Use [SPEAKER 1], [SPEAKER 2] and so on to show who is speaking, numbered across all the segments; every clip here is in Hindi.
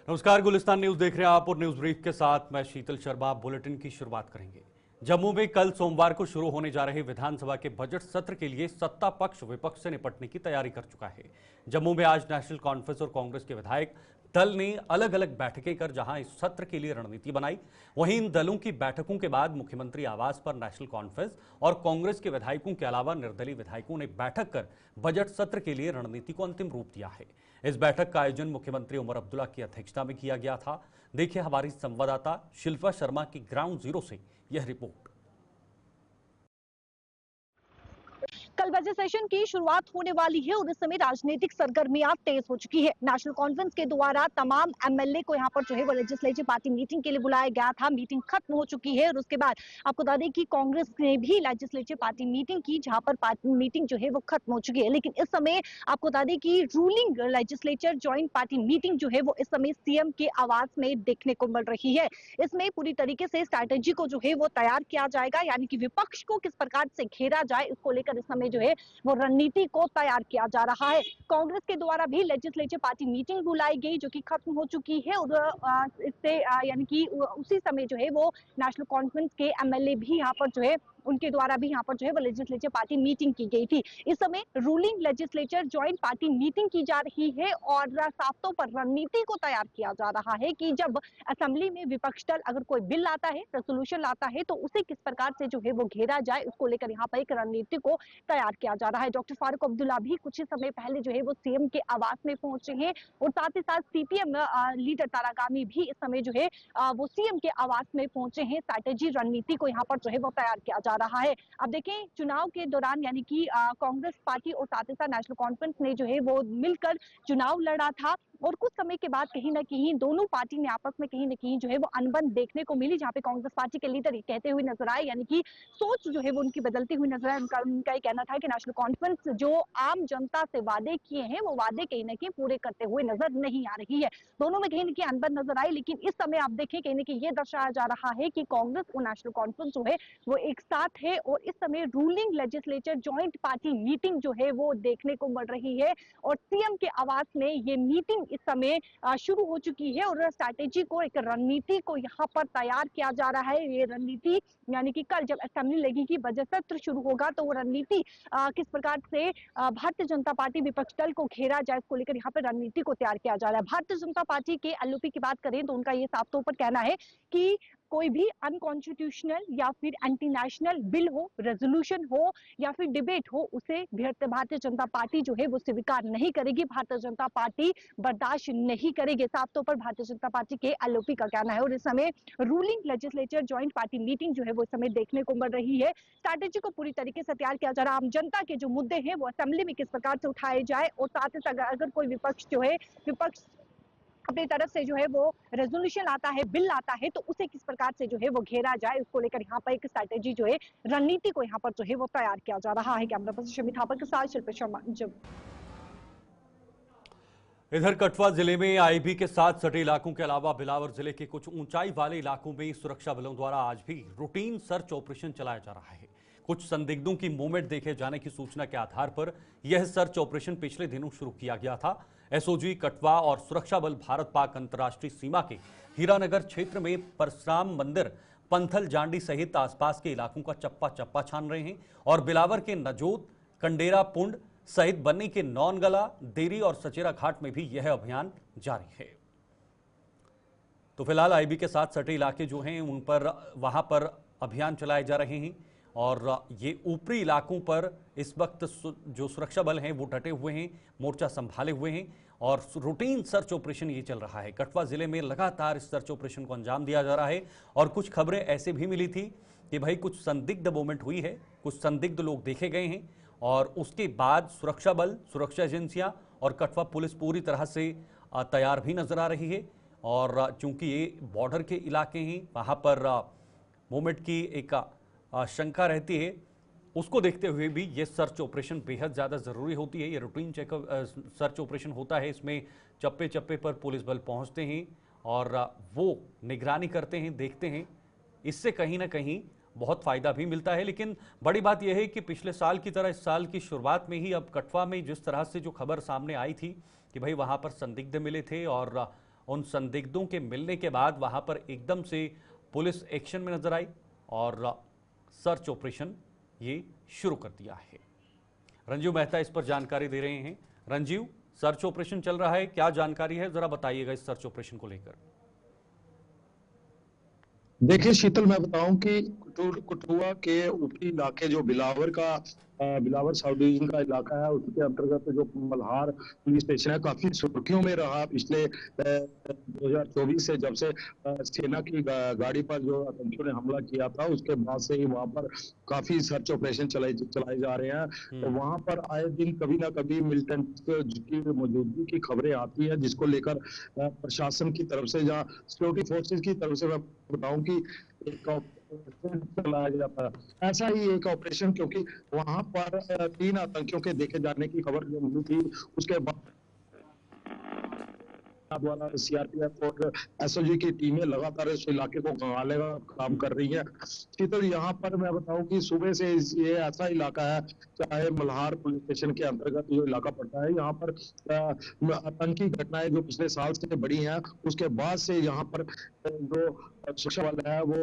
[SPEAKER 1] नमस्कार, गुलिस्तान न्यूज देख रहे हैं आप और न्यूज ब्रीफ के साथ मैं शीतल शर्मा। बुलेटिन की शुरुआत करेंगे। जम्मू में कल सोमवार को शुरू होने जा रहे विधानसभा के बजट सत्र के लिए सत्ता पक्ष विपक्ष से निपटने की तैयारी कर चुका है। जम्मू में आज नेशनल कॉन्फ्रेंस और कांग्रेस के विधायक दल ने अलग अलग बैठकें कर जहां इस सत्र के लिए रणनीति बनाई, वहीं इन दलों की बैठकों के बाद मुख्यमंत्री आवास पर नेशनल कॉन्फ्रेंस और कांग्रेस के विधायकों के अलावा निर्दलीय विधायकों ने बैठक कर बजट सत्र के लिए रणनीति को अंतिम रूप दिया है। इस बैठक का आयोजन मुख्यमंत्री उमर अब्दुल्ला की अध्यक्षता में किया गया था। देखिए हमारी संवाददाता शिल्पा शर्मा की ग्राउंड जीरो से यह रिपोर्ट।
[SPEAKER 2] कल बजट सेशन की शुरुआत होने वाली है और इस समय राजनीतिक सरगर्मियां तेज हो चुकी है। नेशनल कॉन्फ्रेंस के द्वारा तमाम एमएलए को यहां पर जो है वो लेजिस्लेटिव पार्टी मीटिंग के लिए बुलाया गया था। मीटिंग खत्म हो चुकी है और उसके बाद आपको बता दें कि कांग्रेस ने भी लेजिस्लेटिव पार्टी मीटिंग की, जहां पर पार्टी मीटिंग जो है वो खत्म हो चुकी है। लेकिन इस समय आपको बता दें कि ruling legislature joint party meeting जो है वो इस समय सीएम के आवास में देखने को मिल रही है। इसमें पूरी तरीके से स्ट्रैटेजी को जो है वो तैयार किया जाएगा, यानी कि विपक्ष को किस प्रकार से घेरा जाए, इसको लेकर इस समय जो है वो रणनीति को तैयार किया जा रहा है। कांग्रेस के द्वारा भी लेजिस्लेटिव पार्टी मीटिंग बुलाई गई, जो कि खत्म हो चुकी है और इससे यानी कि उसी समय जो है वो नेशनल कॉन्फ्रेंस के एमएलए भी यहाँ पर जो है उनके द्वारा भी यहाँ पर जो है वो लेजिस्लेटिव पार्टी मीटिंग की गई थी। इस समय ruling legislature joint party meeting की जा रही है और साफ तौर पर रणनीति को तैयार किया जा रहा है कि जब असेंबली में विपक्ष दल अगर कोई बिल लाता है, रेजोल्यूशन लाता है, तो उसे किस प्रकार से जो है वो घेरा जाए, उसको लेकर यहाँ पर एक रणनीति को तैयार किया जा रहा है। डॉक्टर फारूक अब्दुल्ला भी कुछ ही समय पहले जो है वो सीएम के आवास में पहुंचे हैं और साथ ही साथ सीपीएम लीडर तारागामी भी इस समय जो है वो सीएम के आवास में पहुंचे हैं। स्ट्रैटेजी रणनीति को यहाँ पर जो है वो तैयार किया जा रहा है। अब देखें, चुनाव के दौरान यानी कि कांग्रेस पार्टी और साथ ही साथ नेशनल कॉन्फ्रेंस ने जो है वो मिलकर चुनाव लड़ा था और कुछ समय के बाद कहीं ना कहीं दोनों पार्टी ने आपस में कहीं ना कहीं जो है वो अनबन देखने को मिली, जहां पे कांग्रेस पार्टी के लीडर कहते हुए नजर आए, यानी कि सोच जो है वो उनकी बदलती हुई नजर आए। उनका ये कहना था कि नेशनल कॉन्फ्रेंस जो आम जनता से वादे किए हैं वो वादे कहीं ना कहीं पूरे करते हुए नजर नहीं आ रही है। दोनों में कहीं ना कहीं अनबन नजर आई, लेकिन इस समय आप देखें कहीं ना कहीं ये दर्शाया जा रहा है कि कांग्रेस और नेशनल कॉन्फ्रेंस जो है वो एक साथ है और इस समय ruling legislature joint party meeting जो है वो देखने को मिल रही है और सीएम के आवास में ये मीटिंग इस समय शुरू हो चुकी है और स्ट्रैटेजी को, एक रणनीति को यहाँ पर तैयार किया जा रहा है। ये रणनीति यानी कि कल जब असेंबली लगेगी, बजट सत्र शुरू होगा, तो वो रणनीति किस प्रकार से भारतीय जनता पार्टी विपक्ष दल को घेरा जाए, इसको लेकर यहाँ पर रणनीति को तैयार किया जा रहा है। भारतीय जनता पार्टी के एलओपी की बात करें तो उनका ये साफ तौर पर कहना है कि कोई भी अनकॉन्स्टिट्यूशनल या फिर एंटी नेशनल बिल हो, रेजोल्यूशन हो या फिर डिबेट हो, उसे भारतीय जनता पार्टी जो है वो स्वीकार नहीं करेगी, भारतीय जनता पार्टी बर्दाश्त नहीं करेगी। साफ तौर पर भारतीय जनता पार्टी के एलओपी का कहना है और इस समय ruling legislature joint party meeting जो है वो इस समय देखने को मिल रही है। स्ट्रैटेजी को पूरी तरीके से तैयार किया जा रहा है। आम जनता के जो मुद्दे हैं वो असेंबली में किस प्रकार से उठाए जाए और साथ ही साथ अगर कोई विपक्ष जो है अपनी तरफ से जो है वो रेजोल्यूशन आता है, बिल आता है, तो उसे किस प्रकार से जो है वो घेरा जाए, उसको लेकर यहाँ पर एक स्ट्रैटेजी जो है रणनीति को यहाँ पर जो है वो तैयार किया जा रहा है। कैमरा पर्सन शमी थापर के साथ शिल्पा शर्मा।
[SPEAKER 1] इधर कठुआ जिले में आईबी के साथ सटे इलाकों के अलावा बिलावर जिले के कुछ ऊंचाई वाले इलाकों में सुरक्षा बलों द्वारा आज भी रूटीन सर्च ऑपरेशन चलाया जा रहा है। कुछ संदिग्धों की मूवमेंट देखे जाने की सूचना के आधार पर यह सर्च ऑपरेशन पिछले दिनों शुरू किया गया था। एसओजी कठुआ और सुरक्षा बल भारत पाक अंतर्राष्ट्रीय सीमा के हीरानगर क्षेत्र में परशुराम मंदिर, पंथल जांडी सहित आसपास के इलाकों का चप्पा चप्पा छान रहे हैं और बिलावर के नजोत, कंडेरा पुंड सहित बन्नी के नौनगला, देरी और सचेरा घाट में भी यह अभियान जारी है। तो फिलहाल आईबी के साथ सटे इलाके जो हैं उन पर वहां पर अभियान चलाए जा रहे हैं और ये ऊपरी इलाकों पर इस वक्त जो सुरक्षा बल हैं वो डटे हुए हैं, मोर्चा संभाले हुए हैं और रूटीन सर्च ऑपरेशन ये चल रहा है। कठुआ जिले में लगातार इस सर्च ऑपरेशन को अंजाम दिया जा रहा है और कुछ खबरें ऐसे भी मिली थी कि भाई कुछ संदिग्ध मूवमेंट हुई है, कुछ संदिग्ध लोग देखे गए हैं और उसके बाद सुरक्षा बल, सुरक्षा एजेंसियां और कठुआ पुलिस पूरी तरह से तैयार भी नजर आ रही है। और चूंकि ये बॉर्डर के इलाके हैं, वहां पर मूवमेंट की एक शंका रहती है, उसको देखते हुए भी ये सर्च ऑपरेशन बेहद ज़्यादा ज़रूरी होती है। ये रूटीन चेकअप सर्च ऑपरेशन होता है, इसमें चप्पे चप्पे पर पुलिस बल पहुंचते हैं और वो निगरानी करते हैं, देखते हैं। इससे कहीं ना कहीं बहुत फ़ायदा भी मिलता है। लेकिन बड़ी बात यह है कि पिछले साल की तरह इस साल की शुरुआत में ही अब कठुआ में जिस तरह से जो खबर सामने आई थी कि भाई वहाँ पर संदिग्ध मिले थे और उन संदिग्धों के मिलने के बाद वहां पर एकदम से पुलिस एक्शन में नजर आई और सर्च ऑपरेशन ये शुरू कर दिया है। रंजीव मेहता इस पर जानकारी दे रहे हैं। रंजीव, सर्च ऑपरेशन चल रहा है, क्या जानकारी है, जरा बताइएगा इस सर्च ऑपरेशन को लेकर।
[SPEAKER 3] देखिए शीतल, मैं बताऊं कि कठुआ के ऊपरी इलाके जो बिलावर सब डिवीजन का इलाका है, उसके अंतर्गत जो मल्हार पुलिस स्टेशन है, काफी सुर्खियों में रहा पिछले 2024 से, जब से सेना की गाड़ी पर जो आतंकियों ने हमला किया था, उसके बाद से ही वहां पर काफी सर्च ऑपरेशन चलाए जा रहे हैं। तो वहां पर आए दिन कभी ना कभी मिलिटेंट की मौजूदगी की खबरें आती है, जिसको लेकर प्रशासन की तरफ से या सिक्योरिटी फोर्सेज की तरफ से मैं बताऊं कि एक ऑपरेशन चलाया जाता है। ऐसा ही एक ऑपरेशन, क्योंकि वहां पर 3 आतंकियों के देखे जाने की खबर जो मिली थी, उसके बाद द्वारा सीआरपीएफ और एसओजी की टीमें लगातार इस इलाके को खंगालने का काम कर रही है। शीतल, यहाँ पर मैं बताऊं कि सुबह से ये ऐसा इलाका है, चाहे मल्हार पुलिस स्टेशन के अंतर्गत जो इलाका पड़ता है, यहाँ पर आतंकी घटनाएं जो पिछले साल से बढ़ी हैं, उसके बाद से यहाँ पर जो सुरक्षा बल है वो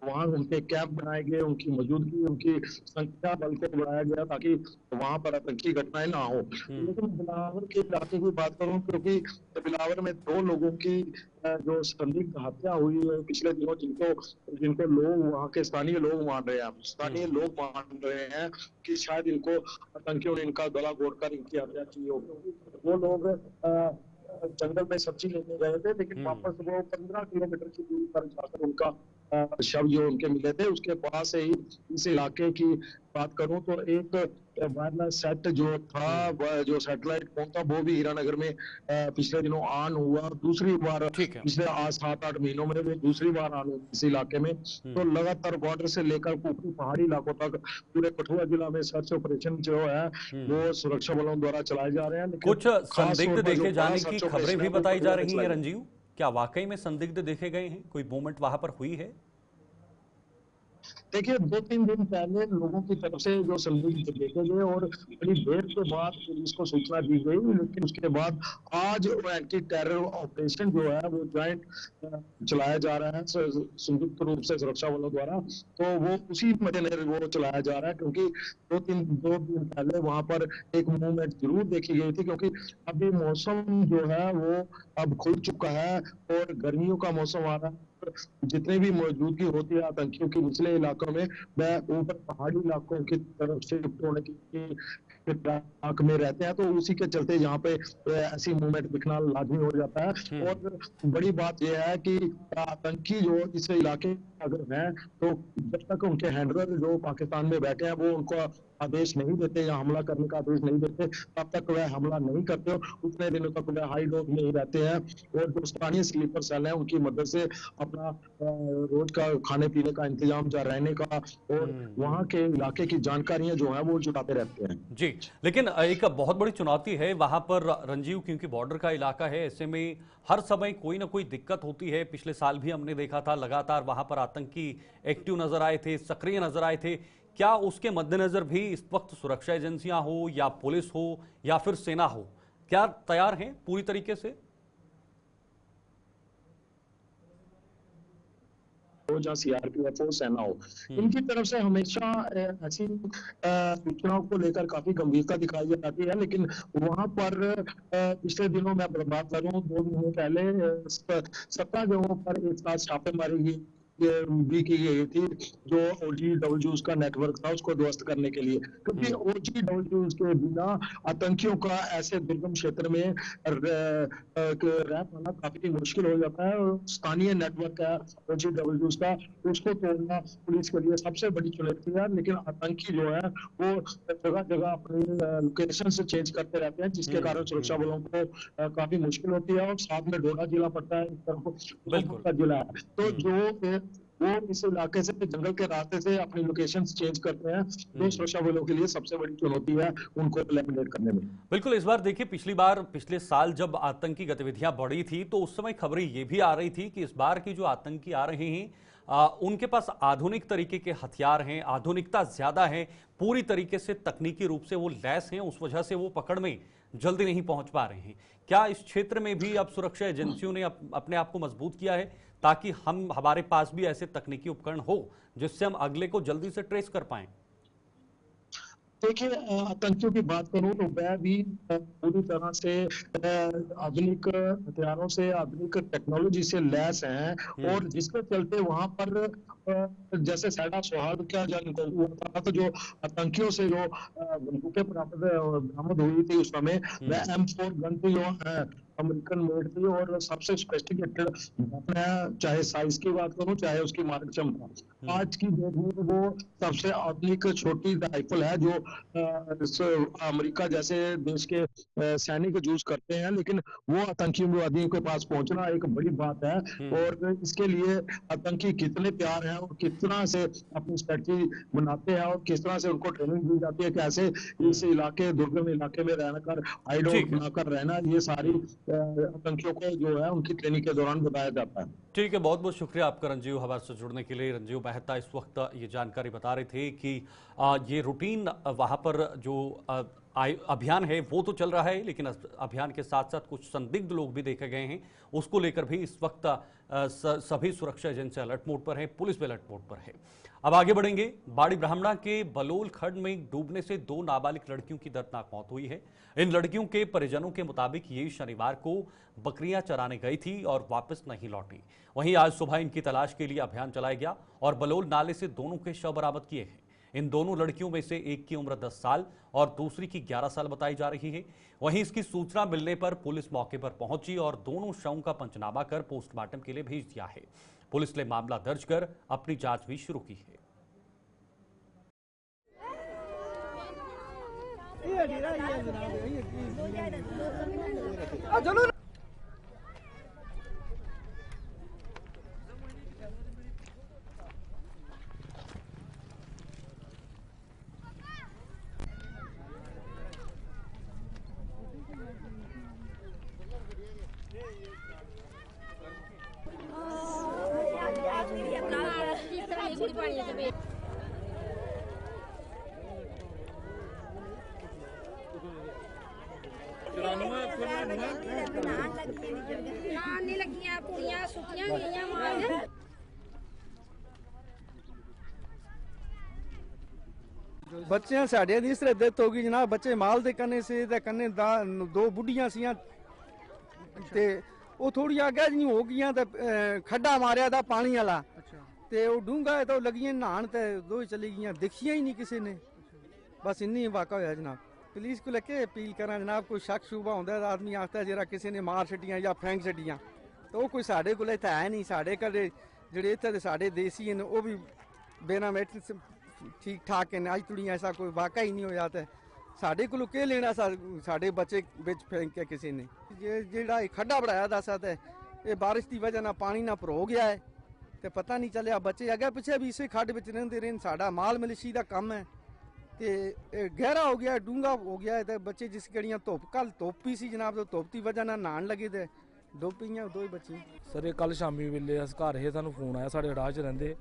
[SPEAKER 3] वहां उनके कैंप बनाए गए, उनकी मौजूदगी, उनकी संख्या बल को बढ़ाया गया ताकि वहां पर आतंकी घटनाएं ना हो। लेकिन बिलावर के इलाके की बात करूं, क्योंकि बिलावर में 2 लोगों की जो संदिग्ध हत्या हुई है पिछले दिनों, जिनको लोग वहाँ के स्थानीय लोग मान रहे हैं कि शायद इनको आतंकियों ने इनका गला घोटकर इनकी हत्या की हो। वो लोग जंगल में सब्जी लेने गए थे, लेकिन वापस वो 15 किलोमीटर की दूरी पर जाकर उनका शव जो उनके मिले थे, उसके पास से ही इस इलाके की बात करूं तो एक वायरलेस सेट जो था, जो सैटेलाइट फोन था, वो भी हीरानगर में पिछले दिनों ऑन हुआ। दूसरी बार पिछले 7-8 महीनों में वो दूसरी बार ऑन हुआ इस इलाके में। तो लगातार बॉर्डर से लेकर ऊपरी पहाड़ी इलाकों तक पूरे कठुआ जिला में सर्च ऑपरेशन जो है वो सुरक्षा बलों द्वारा चलाए जा रहे हैं।
[SPEAKER 1] कुछ संदिग्ध देखे जाने की खबरें भी बताई जा रही हैं। रंजीव, क्या वाकई में संदिग्ध देखे गए हैं? कोई मूवमेंट वहां पर हुई है?
[SPEAKER 3] देखिए, 2-3 दिन पहले लोगों की तरफ से जो संदिग्ध देखे गए और बड़ी देर के बाद पुलिस को सूचना दी गई, लेकिन उसके बाद आज एंटी टेरर ऑपरेशन जो है वो ज्वाइंट चलाया जा रहा है संयुक्त रूप से सुरक्षा बलों द्वारा। तो वो उसी मद्देनजर वो चलाया जा रहा है, क्योंकि 2 दिन पहले वहां पर एक मूवमेंट जरूर देखी गई थी, क्योंकि अभी मौसम जो है वो अब खुल चुका है और गर्मियों का मौसम आ रहा है। जितने भी मौजूदगी होती है आतंकियों की निचले इलाकों में, वह ऊपर पहाड़ी इलाकों की तरफ शिफ्ट होने की फिराक में रहते हैं, तो उसी के चलते यहाँ पे ऐसी मूवमेंट दिखना लाजमी हो जाता है। और बड़ी बात यह है कि आतंकी जो इस इलाके अगर हैं, तो जब तक उनके हैंडलर जो पाकिस्तान में बैठे हैं वो उनको आदेश नहीं देते या हमला करने का आदेश नहीं देते, तब तक वह हमला नहीं करते और उतने दिनों तक वह हाई डोज में ही रहते हैं। और जो स्थानीय स्लीपर सेल है उनकी मदद से अपना रोज का खाने पीने का इंतजाम, जा रहने का और वहाँ के इलाके की जानकारियां जो है वो जुटाते रहते हैं।
[SPEAKER 1] जी, लेकिन एक बहुत बड़ी चुनौती है वहां पर रंजीव, क्योंकि बॉर्डर का इलाका है, ऐसे में हर समय कोई ना कोई दिक्कत होती है। पिछले साल भी हमने देखा था, लगातार वहां पर आतंकी एक्टिव नजर आए थे, सक्रिय नजर आए थे। क्या उसके मद्देनजर भी इस वक्त सुरक्षा एजेंसियां हो या पुलिस हो या फिर सेना हो, क्या तैयार हैं पूरी तरीके से?
[SPEAKER 3] हो या सीआरपीएफ हो, सेना हो, इनकी तरफ से हमेशा ऐसी सूचनाओं को लेकर काफी गंभीरता दिखाई जाती है। लेकिन वहां पर पिछले दिनों मैं बात करूं, 2 महीने पहले 17 जगहों पर एक साथ छापेमारी भी की गई थी, जो OGWs का नेटवर्क था उसको ध्वस्त करने के लिए, क्योंकि OGWs के बिना आतंकियों का ऐसे दुर्गम क्षेत्र में रह पाना काफी मुश्किल हो जाता है। और स्थानीय नेटवर्क है OGWs का, उसको तोड़ना पुलिस के लिए सबसे बड़ी चुनौती है। लेकिन आतंकी जो है वो जगह जगह अपनी लोकेशन से चेंज करते रहते हैं, जिसके कारण सुरक्षा बलों को काफी मुश्किल होती है। और साथ में डोडा जिला पड़ता है, इस तरफ का जिला है, तो जो वो इस इलाके से जंगल के रास्ते से अपनी लोकेशन चेंज करते हैं, तो सुरक्षा बलों के लिए सबसे बड़ी चुनौती है उनको एलिमिनेट करने में।
[SPEAKER 1] बिल्कुल, इस बार देखिए, पिछले साल जब आतंकी गतिविधियां बढ़ी थी तो उस समय खबरें ये भी आ रही थी कि इस बार की जो आतंकी आ रहे हैं उनके पास आधुनिक तरीके के हथियार हैं, आधुनिकता ज्यादा है, पूरी तरीके से तकनीकी रूप से वो लैस हैं, उस वजह से वो पकड़ में जल्दी नहीं पहुंच पा रहे हैं। क्या इस क्षेत्र में भी अब सुरक्षा एजेंसियों ने अपने आप को मजबूत किया है ताकि हमारे पास भी ऐसे तकनीकी उपकरण हो जिससे हम अगले को जल्दी से ट्रेस कर पाएं?
[SPEAKER 3] देखिए, आतंकियों की बात करूं तो वह भी पूरी तरह से आधुनिक हथियारों से, आधुनिक टेक्नोलॉजी से लैस हैं, और जिसके चलते वहां पर जैसे सैडा सुहाग का जंग हुआ था, तो जो आतंकियों से जो बंदूकें बरामद हुई थी उस समय, वह M4 गन थी, जो अमेरिकन मेड थी और सबसे सोफिस्टिकेटेड वेपन है। चाहे साइज की बात करूं, चाहे उसकी मारक क्षमता। आज की डेट में वो सबसे आधुनिक छोटी राइफल है, जो अमेरिका जैसे देश के सैनिक यूज करते हैं, लेकिन वो आतंकियों के पास पहुंचना एक बड़ी बात है। और इसके लिए आतंकी कितने तैयार हैं और कितना से अपनी स्ट्रेटजी बनाते हैं और किस तरह से उनको ट्रेनिंग दी जाती है, कैसे इस इलाके, दुर्गम इलाके में रहकर हाइड आउट बनाकर रहना, ये सारी आतंकियों को जो है उनकी ट्रेनिंग के दौरान बताया जाता है।
[SPEAKER 1] ठीक है, बहुत बहुत शुक्रिया आपका रंजीव हमारे से जुड़ने के लिए। रंजीव मेहता इस वक्त ये जानकारी बता रहे थे कि ये रूटीन वहाँ पर जो अभियान है वो तो चल रहा है, लेकिन अभियान के साथ साथ कुछ संदिग्ध लोग भी देखे गए हैं। उसको लेकर भी इस वक्त सभी सुरक्षा एजेंसी अलर्ट मोड पर है, पुलिस भी अलर्ट मोड पर है। अब आगे बढ़ेंगे। बाड़ी ब्राह्मणा के बलोल खड्ड में डूबने से 2 नाबालिग लड़कियों की दर्दनाक मौत हुई है। इन लड़कियों के परिजनों के मुताबिक ये शनिवार को बकरियां चराने गई थी और वापस नहीं लौटी। वहीं आज सुबह इनकी तलाश के लिए अभियान चलाया गया और बलोल नाले से दोनों के शव बरामद किए हैं। इन दोनों लड़कियों में से एक की उम्र 10 साल और दूसरी की 11 साल बताई जा रही है। वहीं इसकी सूचना मिलने पर पुलिस मौके पर पहुंची और दोनों शवों का पंचनामा कर पोस्टमार्टम के लिए भेज दिया है। पुलिस ने मामला दर्ज कर अपनी जांच भी शुरू की है।
[SPEAKER 4] बच्चे साढ़े दी सिर डेथ हो गई जनाब। बच्चे माल दे कन्ने से ते कन्ने दो बुढ़ियां सियां ते वो थोड़ी आगे जी हो गई ते खड्डा मारिया था पानी वाला ते वो डूंगा तो लगियां नहान ते दो ही चली गई, दिखियां ही नहीं किसी ने। बस इन्नी वाक़ा होया जनाब। पुलिस को लेके अपील करा जनाब, कोई शक शुबा होंदा है आदमी आखता है जरा किसी ने मार छड्डियां या फेंक छड्डियां, तो वो कोई साढ़े को इत्थे है नहीं। साढ़े घरे जेड़े इत्थे दे साढ़े देसी हैं वो भी बिना मेडिसिन ठीक ठाक है। अज तुड़ी ऐसा कोई वाक़ा ही नहीं होया। तो साढ़े को के लेना साढ़े बच्चे बिच फेंक के किसी ने। जेड़ा खड्डा बनाया दा सा ते ये बारिश की वजह ना पानी ना भरो गया है ते पता नहीं चलिया। बच्चे अगे पिछे भी इसे खड्ड विच रहिंदे रहन। साडा माल मलेशी दा काम है ते गहरा हो गया, डूंगा हो गया है। बच्चे जिस गड़ियां धुप कल धुप ही सी जनाब, तो धुप की वजह ना नहान लगे ते डुब पईयां दो ही बच्चे।
[SPEAKER 5] सर कल शामी वेले अस घर हे, सानू फोन आया, साढ़े राह च रहिंदे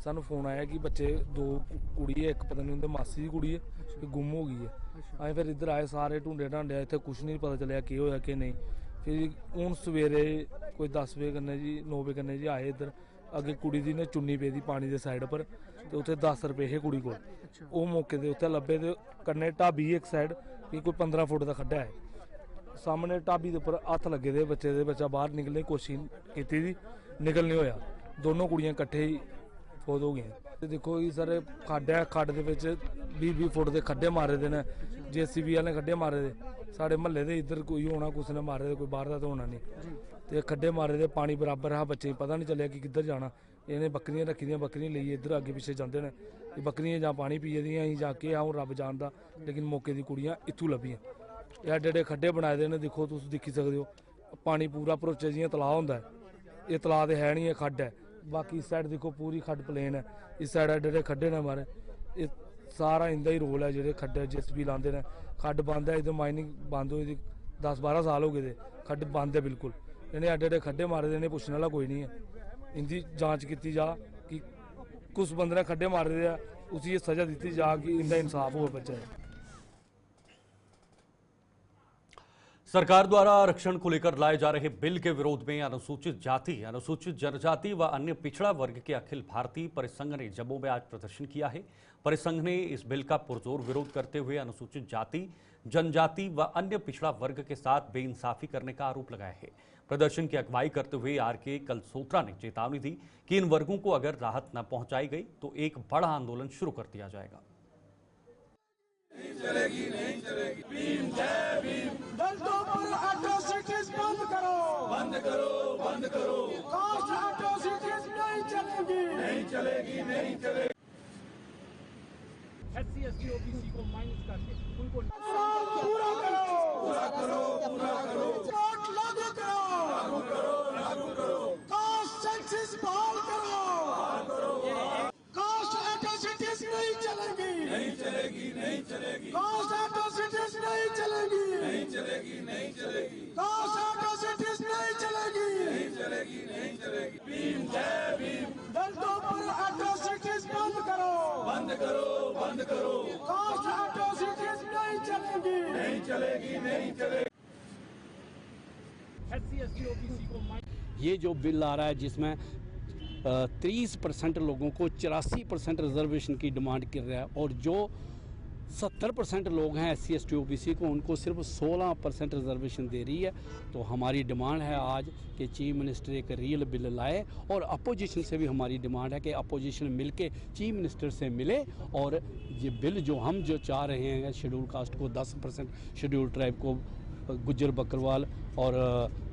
[SPEAKER 5] सानू फोन आया कि बच्चे दो कुड़ी है, एक पता नहीं उनके मासी दी कुड़ी है कि गुम हो गई है। अस फिर इधर आए, सारे ढूंढे ढांडे, इत्थे कुछ नहीं पता चलिया कि होया कि नहीं। फिर हूँ सवेरे कोई 10 बजे कन्नै जी 9 बजे कन्नै जी आए इधर। अगे कुड़ी दी ने चुन्नी पेदी पानी दे साइड पर, तो उत्थे 10 रुपए हे कुड़ी कोल। वो मौके ते उत्थे लब्भे ते कन्नै ढाबी एक साइड कि कोई 15 फुट दा खड्डा है। सामने ढाबी दे उपर हत्थ लगे दे बच्चे दे, बच्चा बाहर निकलने की कोशिश की थी, निकल नहीं होया। दोनों कुड़ियां कट्ठे ही फौत हो गई। देखो जी सर खड्ड है, खड्ड दे विच 20-20 फुट दे खड्डे मारे दे ने, JCB वाले खड्डे मारे दे। साढ़े महल्ले दे इधर कोई होना कुछ ने मारे दे, कोई बाहर दा तो होना नहीं। ते खड्डे मारे दे, पानी बराबर हा, बच्चे पता नहीं चलिया कि किधर जाना। इन्हें बकरियां रखी दियां, बकरियां लेइयै इधर अगे पिछे जाते हैं। बकरियां जां पानी पिए दियां जां के हूँ रब जानदा, लेकिन मौके दी कुड़ियां इत्थू लभियां। एडे एडे खड्डे बनाए दे ने, दिक्खो तुस दिक्खी सकदे हो। पानी पूरा भरोचे जियां तलाऽ होंदा है, ये तलाऽ ते है नहीं, ये खड्ड है। बाकी इस साइड देखो पूरी खड्ड प्लेन है, इस साइड एडे एडे खड्डे ने मारे। ये सारा इंदा ही रोल है, जेह्ड़े खड्ड JCB लांदे ने। खड्ड बंद है, इधर माइनिंग बंद होई दी 10-12 साल हो गए, खड्ड बंद है बिल्कुल। इन्हें एडे एडे खड्डे मारे दे, इन्हें पुच्छने वाला कोई नहीं है। इनकी जांच की जा कि कुछ बंदे ने खड्डे मारे दे, उसी ये सजा दी जा कि इनका इंसाफ हो बच्चे।
[SPEAKER 1] सरकार द्वारा आरक्षण को लेकर लाए जा रहे बिल के विरोध में अनुसूचित जाति, अनुसूचित जनजाति व अन्य पिछड़ा वर्ग के अखिल भारतीय परिसंघ ने जम्मू में आज प्रदर्शन किया है। परिसंघ ने इस बिल का पुरजोर विरोध करते हुए अनुसूचित जाति, जनजाति व अन्य पिछड़ा वर्ग के साथ बेइंसाफी करने का आरोप लगाया है। प्रदर्शन की अगुवाई करते हुए आर.के. कलसोत्रा ने चेतावनी दी कि इन वर्गों को अगर राहत न पहुंचाई गई तो एक बड़ा आंदोलन शुरू कर दिया जाएगा।
[SPEAKER 6] नहीं चलेगी, नहीं चलेगी। भीम जय भीम। दलितों पर एट्रोसिटीज बंद करो, बंद करो, बंद करो। कास्ट एट्रोसिटीज नहीं चलेगी, नहीं चलेगी, नहीं चलेगी।
[SPEAKER 7] SC, ST, OBC को माइनस करके उनको
[SPEAKER 6] पूरा करो, पूरा करो, पूरा करो। कोर्ट लागू करो, लागू करो, लागू करो। कास्ट सेंसस बहाल करो, बहाल करो। कास्ट एट्रोसिटीज नहीं चलेगी, नहीं चलेगी, नहीं चलेगी। कास्ट एट्रोसिटीज नहीं चलेगी, नहीं चलेगी, नहीं चलेगी। कास्ट एट्रोसिटीज नहीं चलेगी, नहीं चलेगी, नहीं चलेगी। भीम जय भीम। दलितों पर एट्रोसिटीज बंद करो, बंद करो, बंद करो। कास्ट एट्रोसिटीज नहीं चलेगी, नहीं चलेगी, नहीं चलेगी।
[SPEAKER 7] SC, ST, OBC को माइनस।
[SPEAKER 8] ये जो बिल आ रहा है जिसमें 30% लोगों को 84% रिजर्वेशन की डिमांड कर रहा है और जो 70% लोग हैं SC, ST, OBC को उनको सिर्फ 16% रिजर्वेशन दे रही है। तो हमारी डिमांड है आज कि चीफ मिनिस्टर एक रियल बिल लाए और अपोजिशन से भी हमारी डिमांड है कि अपोजिशन मिल के चीफ मिनिस्टर से मिले और ये बिल जो हम चाह रहे हैं शेड्यूल कास्ट को 10%, शेड्यूल ट्राइब को गुज्जर बकरवाल और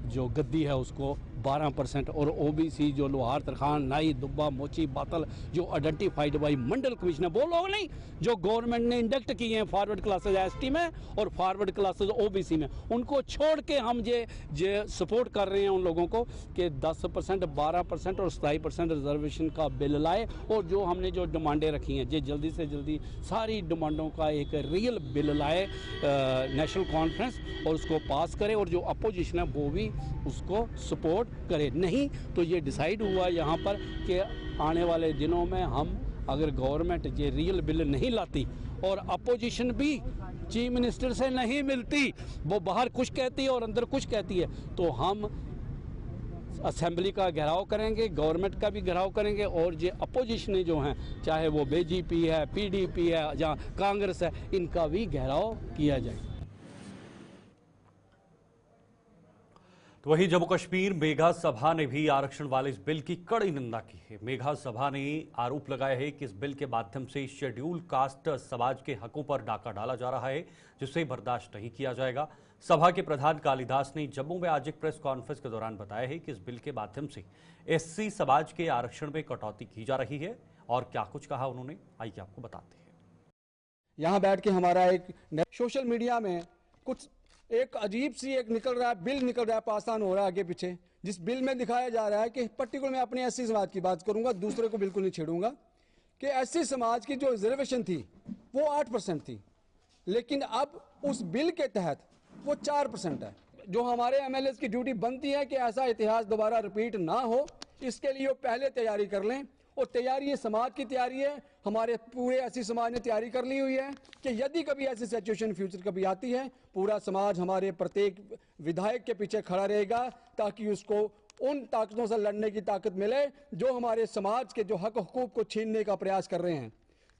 [SPEAKER 8] जो गद्दी है उसको 12% और OBC जो लोहार तरखान नाई दुब्बा मोची बातल जो आइडेंटिफाइड बाई मंडल कमिश्नर वो लोग नहीं जो गवर्नमेंट ने इंडक्ट किए हैं फॉरवर्ड क्लासेज ST में और फॉरवर्ड क्लासेज OBC में, उनको छोड़ के हम ये सपोर्ट कर रहे हैं उन लोगों को कि 10%, 12% और 27% रिजर्वेशन का बिल लाए और जो हमने जो डिमांडें रखी हैं ये जल्दी से जल्दी सारी डिमांडों का एक रियल बिल लाए नेशनल कॉन्फ्रेंस और उसको पास करे और जो अपोजिशन है वो भी उसको सपोर्ट करे। नहीं तो ये डिसाइड हुआ यहाँ पर कि आने वाले दिनों में हम अगर गवर्नमेंट ये रियल बिल नहीं लाती और अपोजिशन भी चीफ मिनिस्टर से नहीं मिलती, वो बाहर कुछ कहती है और अंदर कुछ कहती है, तो हम असेंबली का घेराव करेंगे, गवर्नमेंट का भी घेराव करेंगे और ये अपोजिशन जो हैं चाहे वो BJP है, PDP है या कांग्रेस है, इनका भी घेराव किया जाए।
[SPEAKER 1] तो वहीं जम्मू कश्मीर मेघा सभा ने भी आरक्षण वाले इस बिल की कड़ी निंदा की है। मेघा सभा ने आरोप लगाया है कि इस बिल के माध्यम से शेड्यूल कास्ट समाज के हकों पर डाका डाला जा रहा है, जिसे बर्दाश्त नहीं किया जाएगा। सभा के प्रधान कालिदास ने जम्मू में आज एक प्रेस कॉन्फ्रेंस के दौरान बताया है कि इस बिल के माध्यम से SC समाज के आरक्षण में कटौती की जा रही है और क्या कुछ कहा उन्होंने, आइए आपको बताते हैं।
[SPEAKER 4] यहाँ बैठ के हमारा एक सोशल मीडिया में कुछ एक अजीब सी एक निकल रहा है, बिल निकल रहा है, पासान हो रहा है आगे पीछे, जिस बिल में दिखाया जा रहा है कि पर्टिकुलर मैं अपने SC समाज की बात करूंगा, दूसरे को बिल्कुल नहीं छेड़ूंगा, कि SC समाज की जो रिजर्वेशन थी वो 8% थी, लेकिन अब उस बिल के तहत वो 4% है। जो हमारे MLAs की ड्यूटी बनती है कि ऐसा इतिहास दोबारा रिपीट ना हो, इसके लिए वो पहले तैयारी कर लें और तैयारी ये समाज की तैयारी है, हमारे पूरे SC समाज ने तैयारी कर ली हुई है कि यदि कभी ऐसी सिचुएशन फ्यूचर कभी आती है, पूरा समाज हमारे प्रत्येक विधायक के पीछे खड़ा रहेगा ताकि उसको उन ताकतों से लड़ने की ताकत मिले जो हमारे समाज के जो हक हुकूक को छीनने का प्रयास कर रहे हैं।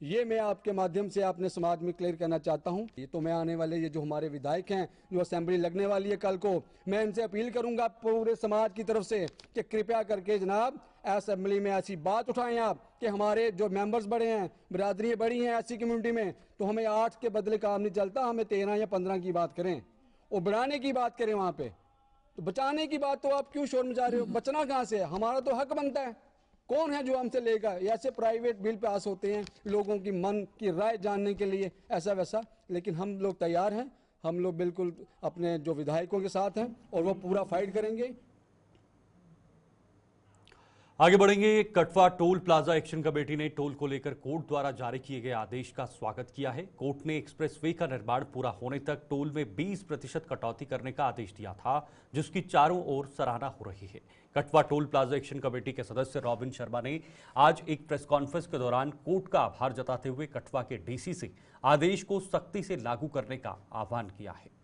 [SPEAKER 4] ये मैं आपके माध्यम से अपने समाज में क्लियर करना चाहता हूँ। ये तो मैं आने वाले ये जो हमारे विधायक हैं, जो असेंबली लगने वाली है कल को, मैं इनसे अपील करूंगा पूरे समाज की तरफ से कि कृपया करके जनाब असेंबली में ऐसी बात उठाएं आप कि हमारे जो मेंबर्स बड़े हैं, बिरादरियाँ बड़ी हैं SC कम्युनिटी में, तो हमें 8 के बदले काम नहीं चलता, हमें 13 या 15 की बात करें और बढ़ाने की बात करें वहाँ पे। तो बचाने की बात तो आप क्यों शोर मचा रहे हो? बचना कहाँ से? हमारा तो हक बनता है। कौन है जो हमसे लेगा? ऐसे प्राइवेट बिल पास होते हैं लोगों की मन की राय जानने के लिए ऐसा वैसा, लेकिन हम लोग तैयार हैं, हम लोग बिल्कुल अपने जो विधायकों के साथ हैं और वो पूरा फाइट करेंगे।
[SPEAKER 1] आगे बढ़ेंगे। कटवा टोल प्लाजा एक्शन कमेटी ने टोल को लेकर कोर्ट द्वारा जारी किए गए आदेश का स्वागत किया है। कोर्ट ने एक्सप्रेसवे का निर्माण पूरा होने तक टोल में 20% कटौती करने का आदेश दिया था, जिसकी चारों ओर सराहना हो रही है। कटवा टोल प्लाजा एक्शन कमेटी के सदस्य रॉबिन शर्मा ने आज एक प्रेस कॉन्फ्रेंस के दौरान कोर्ट का आभार जताते हुए कटवा के DC से आदेश को सख्ती से लागू करने का आह्वान किया है।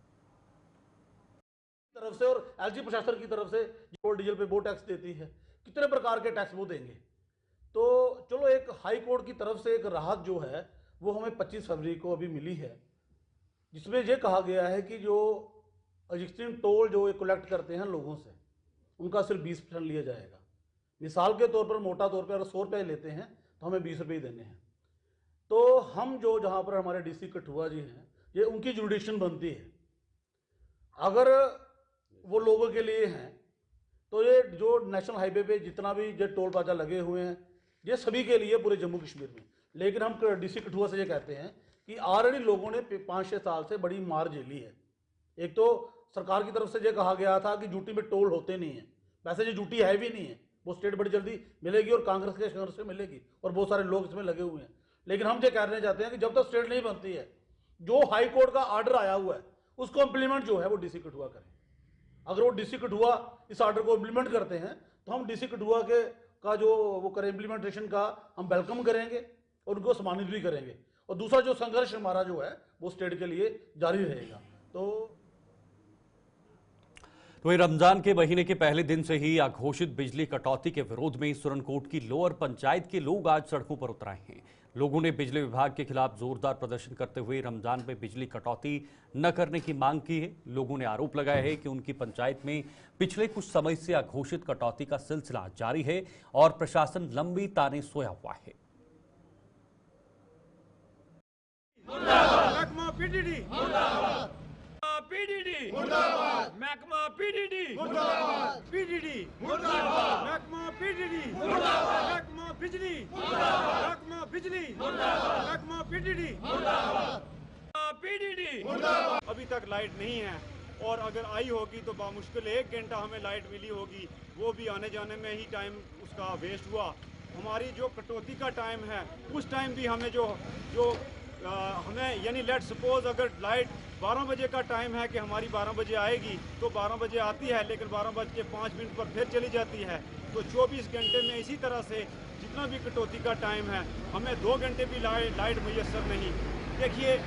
[SPEAKER 9] तरफ से और एलजी प्रशासन की तरफ से पेट्रोल डीजल पे वो टैक्स देती है, कितने प्रकार के टैक्स वो देंगे। तो चलो एक हाई कोर्ट की तरफ से एक राहत जो है वो हमें 25 फरवरी को अभी मिली है, जिसमें ये कहा गया है कि जो एग्जिस्टिंग टोल जो ये कलेक्ट करते हैं लोगों से, उनका सिर्फ 20% लिया जाएगा। मिसाल के तौर पर मोटा तौर पर अगर 100 रुपये लेते हैं तो हमें 20 रुपये देने हैं। तो हम जो जहाँ पर हमारे डीसी कठुआ जी हैं, ये उनकी जुडिक्शन बनती है। अगर वो लोगों के लिए हैं तो ये जो नेशनल हाईवे पे जितना भी ये टोल प्लाजा लगे हुए हैं ये सभी के लिए पूरे जम्मू कश्मीर में। लेकिन हम डीसी कठुआ से ये कहते हैं कि ऑलरेडी लोगों ने 5-6 साल से बड़ी मार झेली है। एक तो सरकार की तरफ से ये कहा गया था कि ड्यूटी में टोल होते नहीं है, वैसे ये ड्यूटी है भी नहीं है, वो स्टेट बड़ी जल्दी मिलेगी और कांग्रेस के संघर्ष से मिलेगी और बहुत सारे लोग इसमें लगे हुए हैं। लेकिन हम ये कहना चाहते हैं कि जब तक स्टेट नहीं बनती है, जो हाई कोर्ट का ऑर्डर आया हुआ है उसको इम्प्लीमेंट जो है वो डीसी कठुआ करें। अगर वो डीसी कठुआ इस ऑर्डर को इम्प्लीमेंट करते हैं तो हम डीसी कठुआ का जो वो करें इम्प्लीमेंटेशन का हम वेलकम करेंगे और उनको सम्मानित भी करेंगे। और दूसरा जो संघर्ष हमारा जो है वो स्टेट के लिए जारी रहेगा। तो
[SPEAKER 1] वहीं रमजान के महीने के पहले दिन से ही अघोषित बिजली कटौती के विरोध में सुरनकोट की लोअर पंचायत के लोग आज सड़कों पर उतर आए हैं। लोगों ने बिजली विभाग के खिलाफ जोरदार प्रदर्शन करते हुए रमजान में बिजली कटौती न करने की मांग की है। लोगों ने आरोप लगाया है कि उनकी पंचायत में पिछले कुछ समय से अघोषित कटौती का सिलसिला जारी है और प्रशासन लंबी ताने सोया हुआ है।
[SPEAKER 7] महकमा पीडीडी मुर्दाबाद, पीडीडी मुर्दाबाद, महकमा पीडीडी मुर्दाबाद, पीडीडी मुर्दाबाद, महकमा पीडीडी मुर्दाबाद, महकमा बिजली मुर्दाबाद, महकमा बिजली मुर्दाबाद, महकमा पीडीडी मुर्दाबाद, पीडीडी मुर्दाबाद। अभी तक लाइट नहीं है और अगर आई होगी तो बामुश्किल 1 घंटा हमें लाइट मिली होगी, वो भी आने जाने में ही टाइम उसका वेस्ट हुआ। हमारी जो कटौती का टाइम है उस टाइम भी हमें जो हमें यानी लेट सपोज अगर लाइट 12 बजे का टाइम है कि हमारी 12 बजे आएगी तो 12 बजे आती है, लेकिन 12:05 पर फिर चली जाती है। तो 24 घंटे में इसी तरह से जितना भी कटौती का टाइम है हमें 2 घंटे भी लाइट मुयस्सर नहीं। देखिए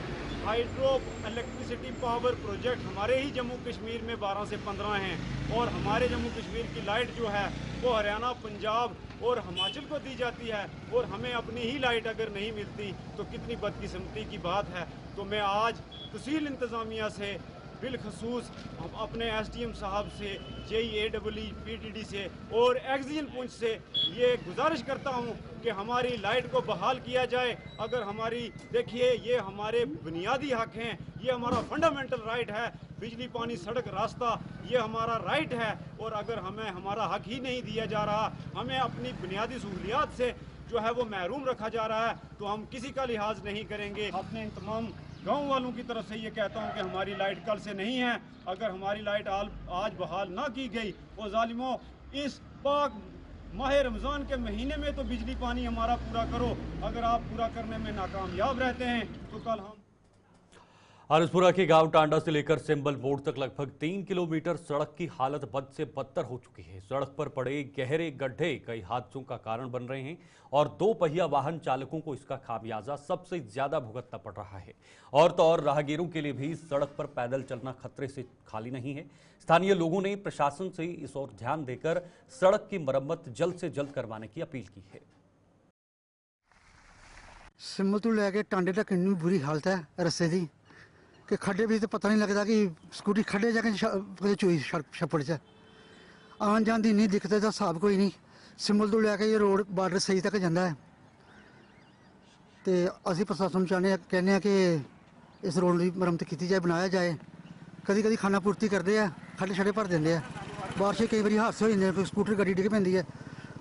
[SPEAKER 7] हाइड्रो इलेक्ट्रिसिटी पावर प्रोजेक्ट हमारे ही जम्मू कश्मीर में 12 से 15 हैं और हमारे जम्मू कश्मीर की लाइट जो है वो हरियाणा, पंजाब और हिमाचल को दी जाती है और हमें अपनी ही लाइट अगर नहीं मिलती तो कितनी बदकिस्मती की बात है। तो मैं आज तहसील इंतज़ामिया से बिलखसूस अपने एसडीएम साहब से, JEAEE पीडीडी से और एक्सिजन पुंछ से ये गुजारिश करता हूँ कि हमारी लाइट को बहाल किया जाए। अगर हमारी देखिए ये हमारे बुनियादी हक हैं, ये हमारा फंडामेंटल राइट है, बिजली, पानी, सड़क, रास्ता ये हमारा राइट है और अगर हमें हमारा हक ही नहीं दिया जा रहा, हमें अपनी बुनियादी सहूलियात से जो है वो महरूम रखा जा रहा है, तो हम किसी का लिहाज नहीं करेंगे। अपने इन तमाम गाँव वालों की तरफ से ये कहता हूँ कि हमारी लाइट कल से नहीं है। अगर हमारी लाइट आज बहाल ना की गई और जालिमों इस पाक माह रमज़ान के महीने में तो बिजली पानी हमारा पूरा करो। अगर आप पूरा करने में नाकामयाब रहते हैं तो कल हम
[SPEAKER 1] आरसपुरा के गांव टांडा से लेकर सिंबल मोड़ तक लगभग 3 किलोमीटर सड़क की हालत बद से बदतर हो चुकी है। सड़क पर पड़े गहरे गड्ढे कई हादसों का कारण बन रहे हैं और 2 पहिया वाहन चालकों को इसका खामियाजा सबसे ज्यादा भुगतना पड़ रहा है। और तो और राहगीरों के लिए भी सड़क पर पैदल चलना खतरे से खाली नहीं है। स्थानीय लोगों ने प्रशासन से इस ओर ध्यान देकर सड़क की मरम्मत जल्द से जल्द करवाने की अपील की है।
[SPEAKER 10] सिंबल तो लैके टांडे तक इतनी बुरी हालत है रस्ते की कि खड्डे भी तो पता नहीं लगता कि स्कूटी खड्डे जाके चोई छप्पड़ च आन जान की इन्नी दिक्कत का हिसाब कोई नहीं। सिंबल तो लैके ये रोड बार्डर सही तक जाता है तो असी प्रशासन चाहते कहने कि इस रोड की मरम्मत की जाए, बनाया जाए। कभी कभी खाना पूर्ति करते हैं, खड्डे छड्डे भर देंगे हैं। बारिश कई बार हादसे हो जाते हैं, स्कूटर गड्डी डिग पैंदी है,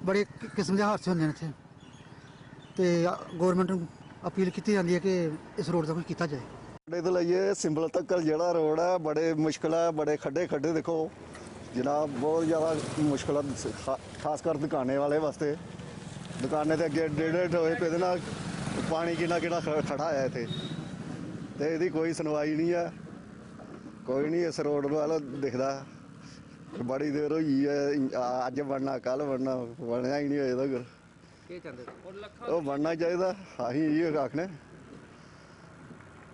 [SPEAKER 10] बड़े किस्म के हादसे होंगे इतने। तो गौरमेंट अपील की जाती है कि इस रोड का कुछ किया जाए।
[SPEAKER 11] तो लाइए सिंबल तक जोड़ा रोड है बड़े मुश्किल है, बड़े खड्डे खड्डे देखो जनाब, बहुत ज़्यादा मुश्किल है खासकर दुकाने वाले वास्ते। दुकाने के अगे 1.5 होए पे ना पानी किन्ना खड़ा है इतने तो यदी कोई सुनवाई नहीं है, कोई नहीं इस रोड वाल दिखता। बड़ी देर हुई है, अज बनना कल बनना, बनया ही नहीं अजे तक। वो बनना चाहिए, अं ये आखने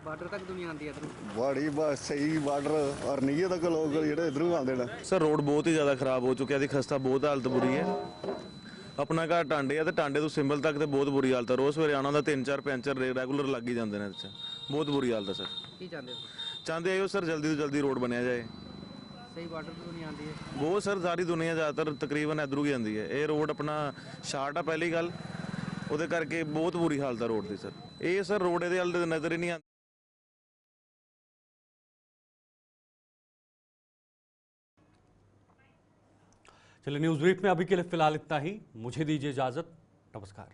[SPEAKER 4] ਬਾਰਡਰ ਤੱਕ ਦੁਨੀਆ ਆਉਂਦੀ ਹੈ ਇਧਰੋਂ
[SPEAKER 11] ਬੜੀ ਬਸ ਸਹੀ ਬਾਰਡਰ ਔਰ ਨੀਏ ਤੱਕ ਲੋਕ ਜਿਹੜੇ ਇਧਰੋਂ ਆਉਂਦੇ ਨੇ।
[SPEAKER 12] सर रोड बहुत ही ज़्यादा खराब हो चुकी है, खस्ता बहुत हालत बुरी है। अपना घर टांडे है तो टांडे तो सिंबल तक तो बहुत बुरी हालत है। रोज़ सवेरे आना होंदा 3-4 पैंचर रेगूलर लग ही जाते हैं। बहुत बुरी हालत है सर।
[SPEAKER 4] ਕੀ ਚਾਹੁੰਦੇ ਹੋ?
[SPEAKER 12] चाहते हो सर जल्दी तो जल्दी रोड बनया जाए।
[SPEAKER 4] ਸਹੀ ਬਾਰਡਰ ਤੋਂ ਦੁਨੀਆ ਆਉਂਦੀ ਹੈ।
[SPEAKER 12] बहुत सर सारी दुनिया ज़्यादातर तकरीबन इधरों ही आती है। ये रोड अपना शार्ट है पहली गल, ਉਹਦੇ ਕਰਕੇ ਬਹੁਤ ਬੁਰੀ ਹਾਲਤ ਹੈ ਰੋਡ ਦੀ ਸਰ। ਇਹ ਸਰ ਰੋਡ ਇਹਦੇ ਵੱਲ ਨਜ਼ਰ ਹੀ ਨਹੀਂ ਆਉਂਦੀ।
[SPEAKER 1] चलिए न्यूज ब्रीफ में अभी के लिए फिलहाल इतना ही। मुझे दीजिए इजाजत। नमस्कार।